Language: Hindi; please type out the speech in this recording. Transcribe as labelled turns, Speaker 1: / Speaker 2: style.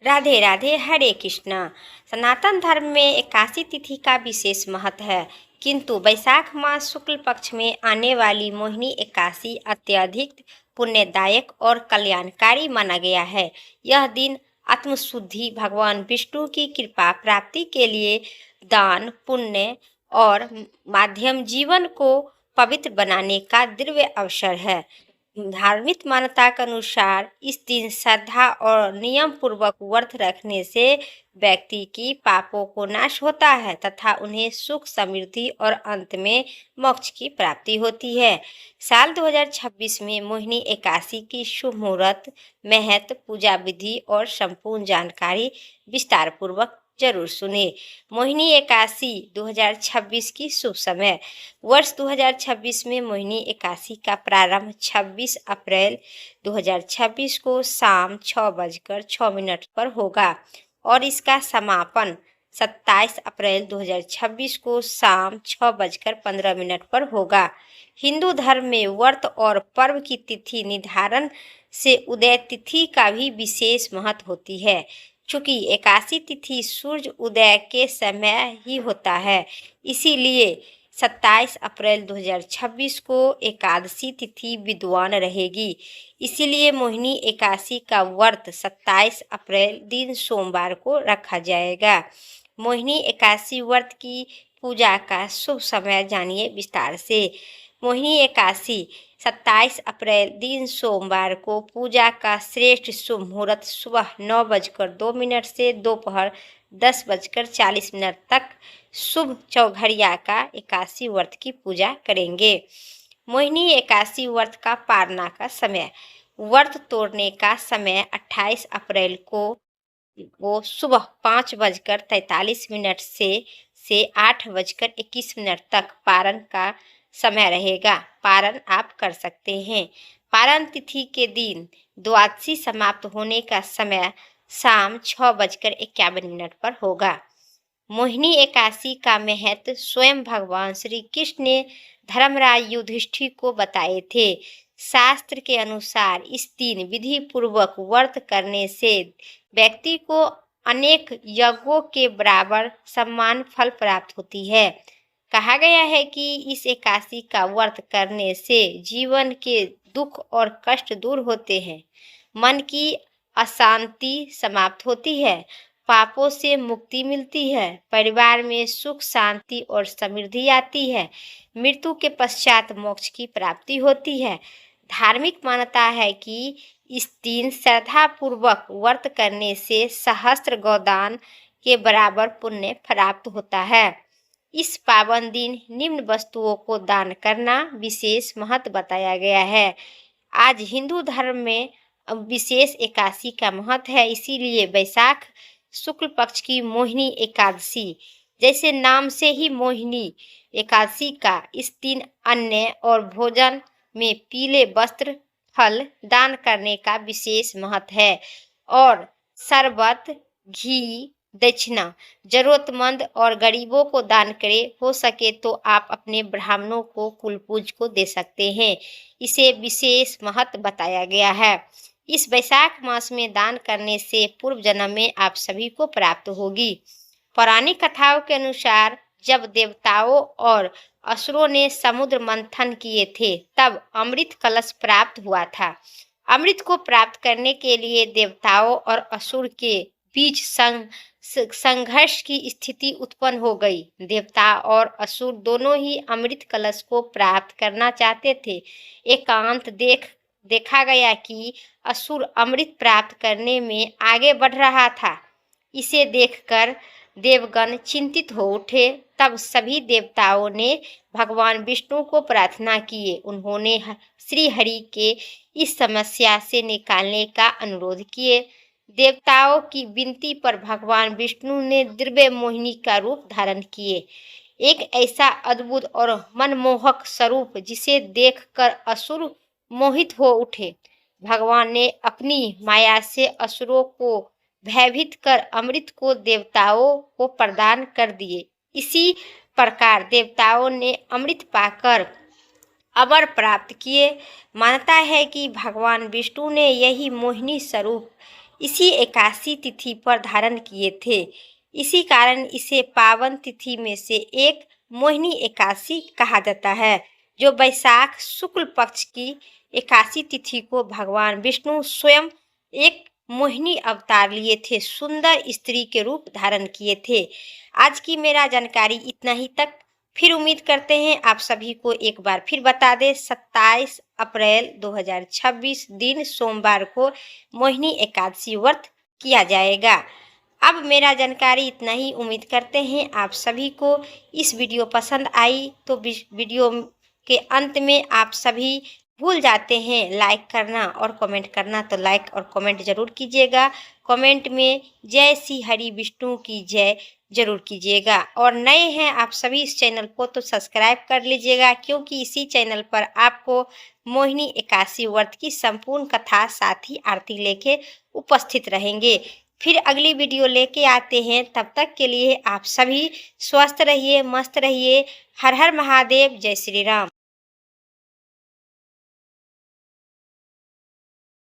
Speaker 1: राधे राधे, हरे कृष्णा। सनातन धर्म में एकादशी तिथि का विशेष महत्व है, किंतु वैशाख मास शुक्ल पक्ष में आने वाली मोहिनी एकादशी अत्यधिक पुण्यदायक और कल्याणकारी माना गया है। यह दिन आत्मशुद्धि, भगवान विष्णु की कृपा प्राप्ति के लिए दान पुण्य और माध्यम जीवन को पवित्र बनाने का दिव्य अवसर है। धार्मिक मान्यता के अनुसार इस दिन श्रद्धा और नियम पूर्वक व्रत रखने से व्यक्ति की पापों को नाश होता है तथा उन्हें सुख समृद्धि और अंत में मोक्ष की प्राप्ति होती है। साल 2026 में मोहिनी एकादशी की शुभ मुहूर्त, महत्व, पूजा विधि और संपूर्ण जानकारी विस्तार पूर्वक जरूर सुने। मोहिनी एकादशी 2026 की शुभ समय। वर्ष 2026 में मोहिनी एकादशी का प्रारंभ 26 अप्रैल 2026 को शाम 6:06 पर होगा और इसका समापन 27 अप्रैल 2026 को शाम 6:15 पर होगा। हिंदू धर्म में व्रत और पर्व की तिथि निर्धारण से उदय तिथि का भी विशेष महत्व होती है। चूंकि एकादशी तिथि सूर्य उदय के समय ही होता है, इसीलिए 27 अप्रैल 2026 को एकादशी तिथि विद्वान रहेगी। इसीलिए मोहिनी एकादशी का व्रत 27 अप्रैल दिन सोमवार को रखा जाएगा। मोहिनी एकादशी व्रत की पूजा का शुभ समय जानिए विस्तार से। मोहिनी एकादशी 27 अप्रैल दिन सोमवार को पूजा का श्रेष्ठ शुभ मुहूर्त सुबह 9:02 से दोपहर 10:40 तक शुभ चौघड़िया का एकादशी व्रत की पूजा करेंगे। मोहिनी एकादशी व्रत का पारना का समय। व्रत तोड़ने का समय 28 अप्रैल को सुबह 5:43 से 8:21 तक पारण का समय रहेगा। पारण आप कर सकते हैं। पारण तिथि के दिन द्वादशी समाप्त होने का समय शाम 6:51 पर होगा। मोहिनी एकादशी का महत्व स्वयं भगवान श्री कृष्ण ने धर्मराज युधिष्ठिर को बताए थे। शास्त्र के अनुसार इस दिन विधि पूर्वक व्रत करने से व्यक्ति को अनेक यज्ञों के बराबर सम्मान फल प्राप्त होती है। कहा गया है कि इस एकादशी का व्रत करने से जीवन के दुख और कष्ट दूर होते हैं, मन की अशांति समाप्त होती है, पापों से मुक्ति मिलती है, परिवार में सुख शांति और समृद्धि आती है, मृत्यु के पश्चात मोक्ष की प्राप्ति होती है। धार्मिक मान्यता है कि इस दिन श्रद्धा पूर्वक व्रत करने से सहस्त्र गोदान के बराबर पुण्य प्राप्त होता है। इस पावन दिन निम्न वस्तुओं को दान करना विशेष महत्व बताया गया है। आज हिंदू धर्म में विशेष एकादशी का महत्व है, इसीलिए वैशाख शुक्ल पक्ष की मोहिनी एकादशी, जैसे नाम से ही मोहिनी एकादशी का, इस दिन अन्न और भोजन में पीले वस्त्र फल दान करने का विशेष महत्व है और शरबत घी दक्षिणा जरूरतमंद और गरीबों को दान करें। हो सके तो आप अपने ब्राह्मणों को कुलपूज को दे सकते हैं। इसे विशेष महत्व बताया गया है। इस वैशाख मास में दान करने से पूर्व जन्म में आप सभी को प्राप्त होगी। पौराणिक कथाओं के अनुसार जब देवताओं और असुरों ने समुद्र मंथन किए थे तब अमृत कलश प्राप्त हुआ था। अमृत को प्राप्त करने के लिए देवताओं और असुर के बीच संघर्ष की स्थिति उत्पन्न हो गई। देवता और असुर दोनों ही अमृत कलश को प्राप्त करना चाहते थे। एकांत देखा गया कि असुर अमृत प्राप्त करने में आगे बढ़ रहा था। इसे देखकर देवगण चिंतित हो उठे। तब सभी देवताओं ने भगवान विष्णु को प्रार्थना किए। उन्होंने श्री हरि के इस समस्या से निकालने का अनुरोध किए। देवताओं की विनती पर भगवान विष्णु ने दिव्य मोहिनी का रूप धारण किए, एक ऐसा अद्भुत और मनमोहक स्वरूप जिसे देखकर असुर मोहित हो उठे। भगवान ने अपनी माया से असुरों को भयभीत कर अमृत को देवताओं को प्रदान कर दिए। इसी प्रकार देवताओं ने अमृत पाकर अवर प्राप्त किए। मानता है कि भगवान विष्णु ने यही मोहिनी स्वरूप इसी एकादशी तिथि पर धारण किए थे। इसी कारण इसे पावन तिथि में से एक मोहिनी एकादशी कहा जाता है, जो वैशाख शुक्ल पक्ष की एकादशी तिथि को भगवान विष्णु स्वयं एक मोहिनी अवतार लिए थे, सुंदर स्त्री के रूप धारण किए थे। आज की मेरा जानकारी इतना ही तक। फिर उम्मीद करते हैं आप सभी को एक बार फिर बता दें, 27 अप्रैल 2026 दिन सोमवार को मोहिनी एकादशी व्रत किया जाएगा। अब मेरा जानकारी इतना ही। उम्मीद करते हैं आप सभी को इस वीडियो पसंद आई। तो वीडियो के अंत में आप सभी भूल जाते हैं लाइक करना और कमेंट करना, तो लाइक और कमेंट जरूर कीजिएगा। कमेंट में जय श्री हरि विष्णु की जय जरूर कीजिएगा। और नए हैं आप सभी इस चैनल को तो सब्सक्राइब कर लीजिएगा, क्योंकि इसी चैनल पर आपको मोहिनी एकादशी व्रत की संपूर्ण कथा साथ ही आरती लेके उपस्थित रहेंगे। फिर अगली वीडियो लेके आते हैं। तब तक के लिए आप सभी स्वस्थ रहिए, मस्त रहिए। हर हर महादेव, जय श्री राम।